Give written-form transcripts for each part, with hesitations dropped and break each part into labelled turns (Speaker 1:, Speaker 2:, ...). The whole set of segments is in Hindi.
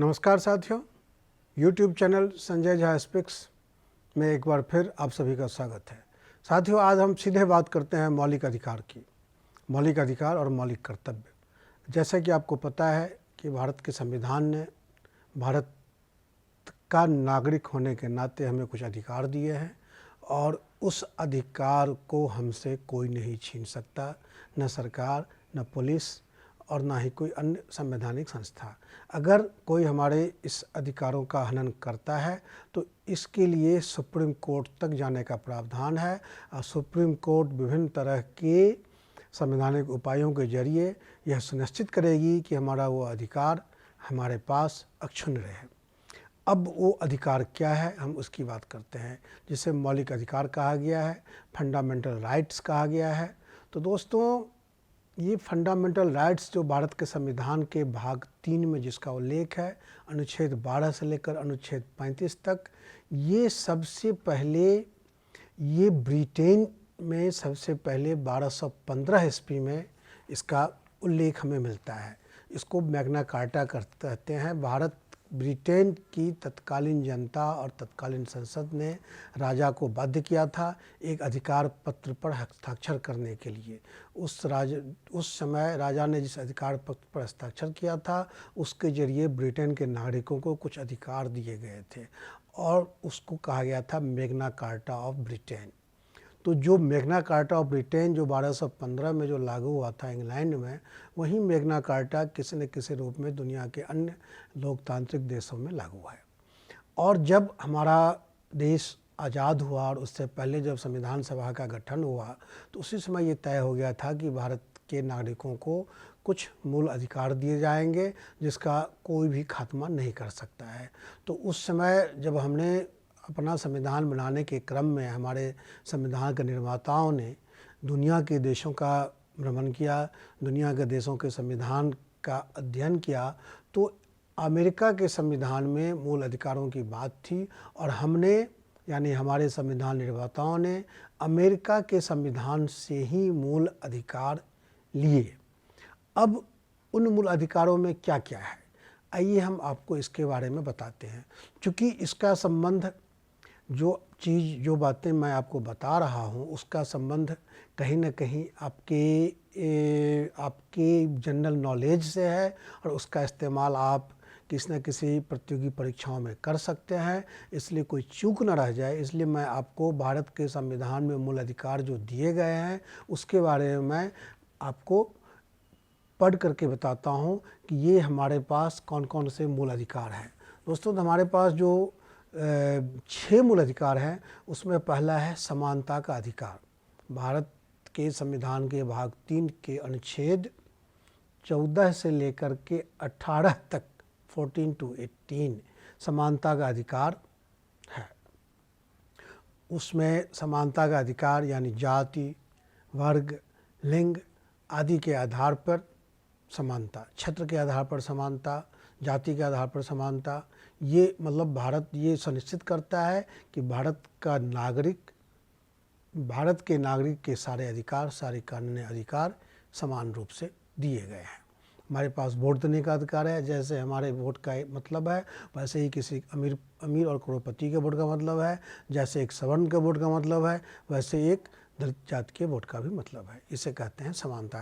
Speaker 1: नमस्कार साथियों, YouTube channel Sanjay Jha speaks में एक बार फिर आप सभी का स्वागत है। साथियों, आज हम सीधे बात करते हैं मौलिक अधिकार की। मौलिक अधिकार और मौलिक कर्तव्य। जैसा कि आपको पता है कि भारत के संविधान ने भारत का नागरिक होने के नाते हमें कुछ अधिकार दिए हैं और उस अधिकार को हमसे कोई नहीं छीन सकता, न सरकार, न पुलिस और ना ही कोई अन्य संवैधानिक संस्था। अगर कोई हमारे इस अधिकारों का हनन करता है तो इसके लिए सुप्रीम कोर्ट तक जाने का प्रावधान है और सुप्रीम कोर्ट विभिन्न तरह के संवैधानिक उपायों के जरिए यह सुनिश्चित करेगी कि हमारा वो अधिकार हमारे पास अक्षुण्ण रहे। अब वो अधिकार क्या है, हम उसकी बात करते हैं, जिसे मौलिक अधिकार कहा गया है, फंडामेंटल राइट्स कहा गया है। तो दोस्तों, ये फंडामेंटल राइट्स जो भारत के संविधान के भाग 3 में जिसका उल्लेख है, अनुच्छेद 12 से लेकर अनुच्छेद 35 तक, ये सबसे पहले ये ब्रिटेन में सबसे पहले 1215 ईस्वी में इसका उल्लेख हमें मिलता है। इसको मैग्ना कार्टा कहते हैं। भारत ब्रिटेन की तत्कालीन जनता और तत्कालीन संसद ने राजा को बाध्य किया था एक अधिकार पत्र पर हस्ताक्षर करने के लिए। उस समय राजा ने जिस अधिकार पत्र पर हस्ताक्षर किया था उसके जरिए ब्रिटेन के नागरिकों को कुछ अधिकार दिए गए थे और उसको कहा गया था मैग्ना कार्टा ऑफ ब्रिटेन। तो जो मैग्ना कार्टा ऑफ ब्रिटेन जो 1215 में जो लागू हुआ था इंग्लैंड में, वही मैग्ना कार्टा किसी न किसी रूप में दुनिया के अन्य लोकतांत्रिक देशों में लागू है। और जब हमारा देश आज़ाद हुआ और उससे पहले जब संविधान सभा का गठन हुआ तो उसी समय ये तय हो गया था कि भारत के नागरिकों को कुछ मूल अधिकार दिए जाएंगे जिसका कोई भी खात्मा नहीं कर सकता है। तो उस समय जब हमने अपना संविधान बनाने के क्रम में हमारे संविधान के निर्माताओं ने दुनिया के देशों का भ्रमण किया, दुनिया के देशों के संविधान का अध्ययन किया, तो अमेरिका के संविधान में मूल अधिकारों की बात थी और हमने यानी हमारे संविधान निर्माताओं ने अमेरिका के संविधान से ही मूल अधिकार लिए। अब उन मूल अधिकारों में क्या क्या है, आइए हम आपको इसके बारे में बताते हैं। क्योंकि इसका संबंध जो बातें मैं आपको बता रहा हूँ उसका संबंध कहीं ना कहीं आपके जनरल नॉलेज से है और उसका इस्तेमाल आप किसी न किसी प्रतियोगी परीक्षाओं में कर सकते हैं। इसलिए कोई चूक न रह जाए, इसलिए मैं आपको भारत के संविधान में मूल अधिकार जो दिए गए हैं उसके बारे में मैं आपको पढ़ करके बताता हूँ कि ये हमारे पास कौन कौन से मूल अधिकार हैं। दोस्तों, हमारे पास जो 6 मूल अधिकार हैं उसमें पहला है समानता का अधिकार। भारत के संविधान के भाग 3 के अनुच्छेद 14 से लेकर के 18 तक 14 to 18 समानता का अधिकार है। उसमें समानता का अधिकार यानी जाति, वर्ग, लिंग आदि के आधार पर समानता, क्षेत्र के आधार पर समानता, जाति के आधार पर समानता, ये मतलब भारत ये सुनिश्चित करता है कि भारत के नागरिक के सारे अधिकार, सारे कानूनी अधिकार समान रूप से दिए गए हैं। हमारे पास वोट देने का अधिकार है। जैसे हमारे वोट का मतलब है वैसे ही किसी अमीर और करोड़पति के वोट का मतलब है। जैसे एक सवर्ण के वोट का मतलब है वैसे एक दलित जाति के वोट का भी मतलब है। इसे कहते हैं समानता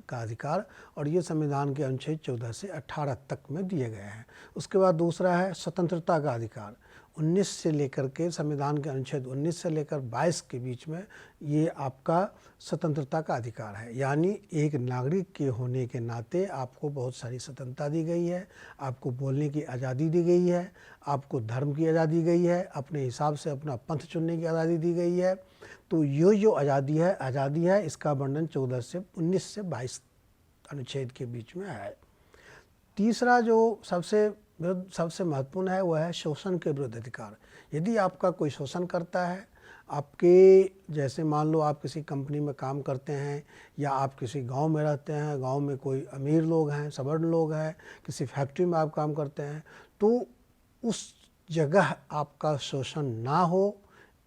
Speaker 1: का अधिकार और ये संविधान के अनुच्छेद 14 से 18 तक में दिए गए हैं। उसके बाद दूसरा है स्वतंत्रता का अधिकार। 19 से लेकर के संविधान के अनुच्छेद 19 से लेकर 22 के बीच में ये आपका स्वतंत्रता का अधिकार है। यानी एक नागरिक के होने के नाते आपको बहुत सारी स्वतंत्रता दी गई है। आपको बोलने की आज़ादी दी गई है, आपको धर्म की आज़ादी दी गई है, अपने हिसाब से अपना पंथ चुनने की आज़ादी दी गई है। तो ये जो आज़ादी है इसका वर्णन 19 से 22 अनुच्छेद के बीच में है। तीसरा जो सबसे महत्वपूर्ण है वह है शोषण के विरुद्ध अधिकार। यदि आपका कोई शोषण करता है, आपके जैसे मान लो आप किसी कंपनी में काम करते हैं या आप किसी गांव में रहते हैं, गांव में कोई अमीर लोग हैं, सवर्ण लोग हैं, किसी फैक्ट्री में आप काम करते हैं, तो उस जगह आपका शोषण ना हो,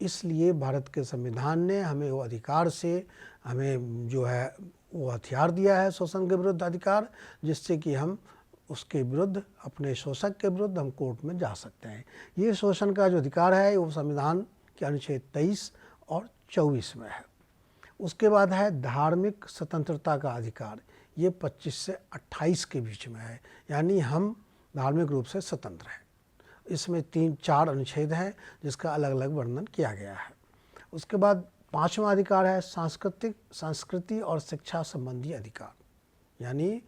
Speaker 1: इसलिए भारत के संविधान ने हमें वो अधिकार से हमें जो है वो हथियार दिया है शोषण के विरुद्ध अधिकार, जिससे कि हम उसके विरुद्ध, अपने शोषक के विरुद्ध हम कोर्ट में जा सकते हैं। ये शोषण का जो अधिकार है वो संविधान के अनुच्छेद 23 और 24 में है। उसके बाद है धार्मिक स्वतंत्रता का अधिकार, ये 25 से 28 के बीच में है, यानी हम धार्मिक रूप से स्वतंत्र हैं। इसमें 3-4 अनुच्छेद हैं जिसका अलग अलग वर्णन किया गया है। उसके बाद 5वां अधिकार है संस्कृति और शिक्षा संबंधी अधिकार, यानी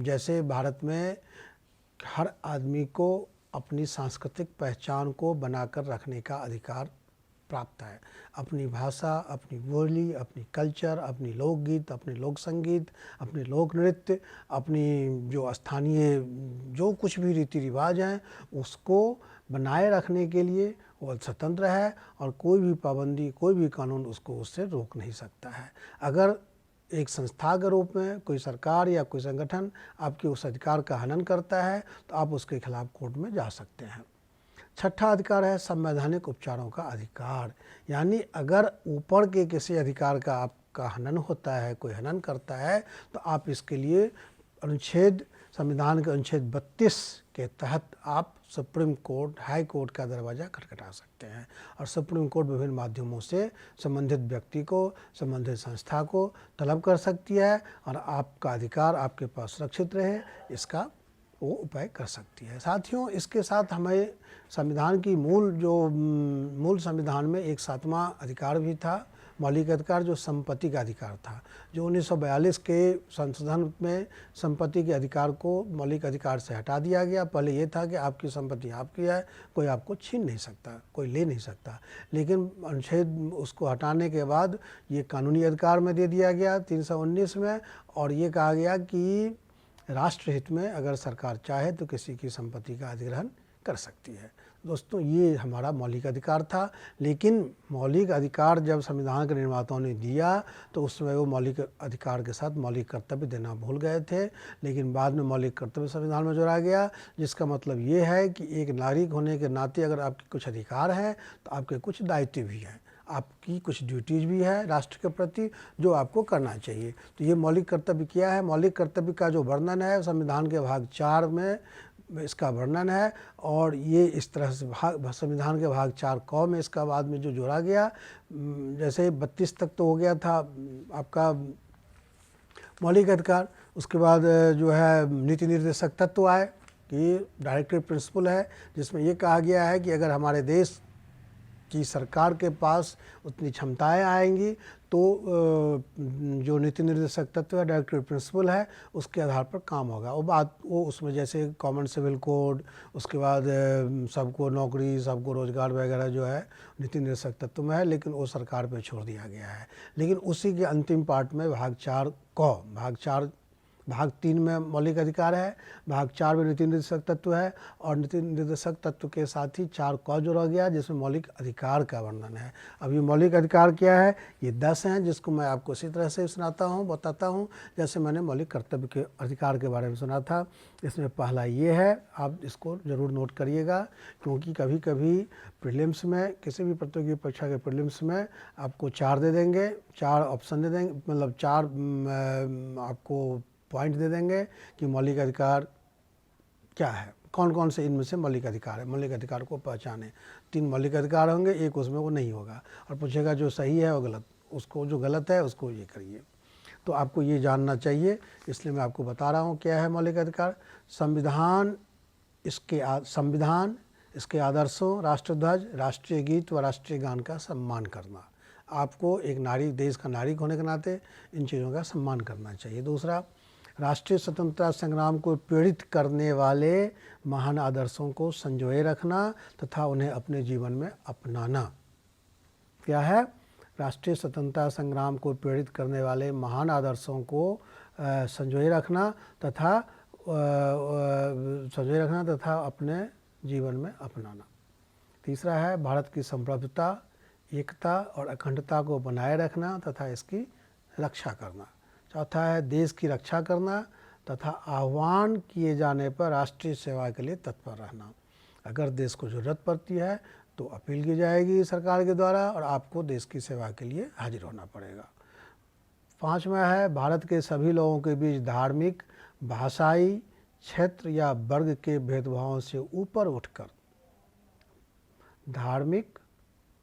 Speaker 1: जैसे भारत में हर आदमी को अपनी सांस्कृतिक पहचान को बनाकर रखने का अधिकार प्राप्त है। अपनी भाषा, अपनी बोली, अपनी कल्चर, अपनी लोकगीत, अपने लोक संगीत, अपने लोक नृत्य, अपनी जो स्थानीय जो कुछ भी रीति रिवाज हैं उसको बनाए रखने के लिए वो स्वतंत्र है और कोई भी पाबंदी, कोई भी कानून उसको उससे रोक नहीं सकता है। अगर एक संस्था के रूप में कोई सरकार या कोई संगठन आपके उस अधिकार का हनन करता है तो आप उसके खिलाफ कोर्ट में जा सकते हैं। 6ठा अधिकार है संवैधानिक उपचारों का अधिकार, यानी अगर ऊपर के किसी अधिकार का आपका हनन होता है, कोई हनन करता है तो आप इसके लिए संविधान के अनुच्छेद 32 के तहत आप सुप्रीम कोर्ट, हाई कोर्ट का दरवाज़ा खटखटा सकते हैं और सुप्रीम कोर्ट विभिन्न माध्यमों से संबंधित व्यक्ति को, संबंधित संस्था को तलब कर सकती है और आपका अधिकार आपके पास सुरक्षित रहे, इसका वो उपाय कर सकती है। साथियों, इसके साथ हमें संविधान की मूल संविधान में एक 7वां अधिकार भी था, मौलिक अधिकार, जो संपत्ति का अधिकार था, जो 1942 के संशोधन में संपत्ति के अधिकार को मौलिक अधिकार से हटा दिया गया। पहले ये था कि आपकी संपत्ति आपकी है, कोई आपको छीन नहीं सकता, कोई ले नहीं सकता, लेकिन अनुच्छेद उसको हटाने के बाद ये कानूनी अधिकार में दे दिया गया 319 में, और ये कहा गया कि राष्ट्रहित में अगर सरकार चाहे तो किसी की संपत्ति का अधिग्रहण कर सकती है। दोस्तों, ये हमारा मौलिक अधिकार था, लेकिन मौलिक अधिकार जब संविधान के निर्माताओं ने दिया तो उसमें वो मौलिक अधिकार के साथ मौलिक कर्तव्य देना भूल गए थे, लेकिन बाद में मौलिक कर्तव्य संविधान में जोड़ा गया, जिसका मतलब ये है कि एक नागरिक होने के नाते अगर आपके कुछ अधिकार हैं तो आपके कुछ दायित्व भी हैं, आपकी कुछ ड्यूटीज़ भी है राष्ट्र के प्रति जो आपको करना चाहिए। तो ये मौलिक कर्तव्य क्या है? मौलिक कर्तव्य का जो वर्णन है संविधान के भाग 4 में इसका वर्णन है, और ये इस तरह से संविधान के भाग 4 क में इसका बाद में जो जोड़ा गया, जैसे 32 तक तो हो गया था आपका मौलिक अधिकार। उसके बाद जो है नीति निर्देशक तत्व आए कि डायरेक्टिव प्रिंसिपल है, जिसमें ये कहा गया है कि अगर हमारे देश की सरकार के पास उतनी क्षमताएं आएंगी तो जो नीति निर्देशक तत्व है, डायरेक्टिव प्रिंसिपल है, उसके आधार पर काम होगा। वो उसमें जैसे कॉमन सिविल कोड, उसके बाद सबको नौकरी, सबको रोजगार वगैरह जो है नीति निर्देशक तत्व में है, लेकिन वो सरकार पे छोड़ दिया गया है। लेकिन उसी के अंतिम पार्ट में भाग 3 में मौलिक अधिकार है, भाग 4 में नीति निर्देशक तत्व है, और नीति निर्देशक तत्व के साथ ही 4 क जोड़ा गया जिसमें मौलिक अधिकार का वर्णन है। अब ये मौलिक अधिकार क्या है? ये 10 हैं, जिसको मैं आपको इसी तरह से बताता हूँ जैसे मैंने मौलिक कर्तव्य के अधिकार के बारे में सुना था। इसमें पहला ये है, आप इसको ज़रूर नोट करिएगा, क्योंकि कभी कभी प्रीलिम्स में, किसी भी प्रतियोगी परीक्षा के प्रीलिम्स में आपको 4 दे देंगे, 4 ऑप्शन दे देंगे, मतलब 4 आपको पॉइंट दे देंगे कि मौलिक अधिकार क्या है, कौन कौन से इनमें से मौलिक अधिकार है, मौलिक अधिकार को पहचाने। 3 मौलिक अधिकार होंगे, एक उसमें वो नहीं होगा, और पूछेगा जो सही है वो गलत, उसको जो गलत है उसको ये करिए। तो आपको ये जानना चाहिए, इसलिए मैं आपको बता रहा हूँ क्या है मौलिक अधिकार। संविधान, इसके आदर्शों, राष्ट्रध्वज, राष्ट्रीय गीत व राष्ट्रीय गान का सम्मान करना। आपको एक नागरिक, देश का नागरिक होने के नाते इन चीज़ों का सम्मान करना चाहिए। दूसरा, राष्ट्रीय स्वतंत्रता संग्राम को प्रेरित करने वाले महान आदर्शों को संजोए रखना तथा उन्हें अपने जीवन में अपनाना। क्या है? राष्ट्रीय स्वतंत्रता संग्राम को प्रेरित करने वाले महान आदर्शों को संजोए रखना तथा अपने जीवन में अपनाना। तीसरा है भारत की संप्रभुता, एकता और अखंडता को बनाए रखना तथा इसकी रक्षा करना। चौथा है देश की रक्षा करना तथा आह्वान किए जाने पर राष्ट्रीय सेवा के लिए तत्पर रहना। अगर देश को ज़रूरत पड़ती है तो अपील की जाएगी सरकार के द्वारा और आपको देश की सेवा के लिए हाजिर होना पड़ेगा। 5वां है भारत के सभी लोगों के बीच धार्मिक, भाषाई क्षेत्र या वर्ग के भेदभावों से ऊपर उठकर धार्मिक,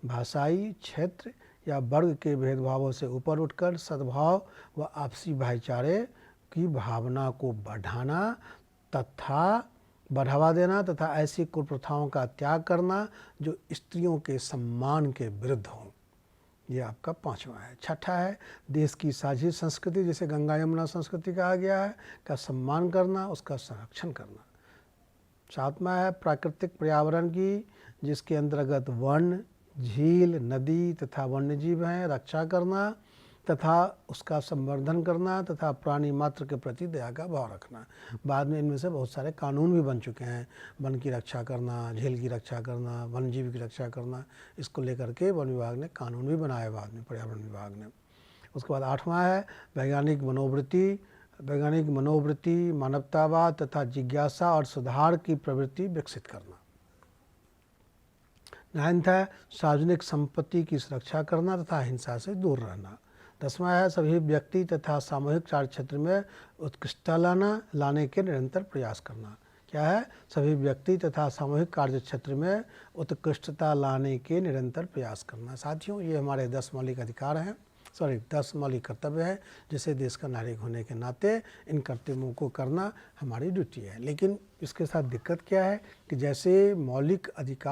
Speaker 1: भाषाई क्षेत्र या वर्ग के भेदभावों से ऊपर उठकर सद्भाव व आपसी भाईचारे की भावना को बढ़ावा देना तथा ऐसी कुप्रथाओं का त्याग करना जो स्त्रियों के सम्मान के विरुद्ध हों। ये आपका 5वां है। 6ठा है देश की साझी संस्कृति, जिसे गंगा यमुना संस्कृति कहा गया है, का सम्मान करना, उसका संरक्षण करना। 7वां है प्राकृतिक पर्यावरण की, जिसके अंतर्गत वन, झील, नदी तथा वन्यजीव हैं, रक्षा करना तथा उसका संवर्धन करना तथा प्राणी मात्र के प्रति दया का भाव रखना। बाद में इनमें से बहुत सारे कानून भी बन चुके हैं, वन की रक्षा करना, झील की रक्षा करना, वन्यजीव की रक्षा करना, इसको लेकर के वन विभाग ने कानून भी बनाया बाद में, पर्यावरण विभाग ने। उसके बाद 8वां है वैज्ञानिक मनोवृत्ति, मानवतावाद तथा जिज्ञासा और सुधार की प्रवृत्ति विकसित करना। 9वां है सार्वजनिक संपत्ति की सुरक्षा करना तथा हिंसा से दूर रहना। 10वां है सभी व्यक्ति तथा सामूहिक कार्य क्षेत्र में उत्कृष्टता लाने के निरंतर प्रयास करना। क्या है? सभी व्यक्ति तथा सामूहिक कार्य क्षेत्र में उत्कृष्टता लाने के निरंतर प्रयास करना। साथियों, ये हमारे 10 मौलिक अधिकार हैं, 10 मौलिक कर्तव्य है, जिसे देश का नागरिक होने के नाते इन कर्तव्यों को करना हमारी ड्यूटी है। लेकिन इसके साथ दिक्कत क्या है कि जैसे मौलिक अधिकार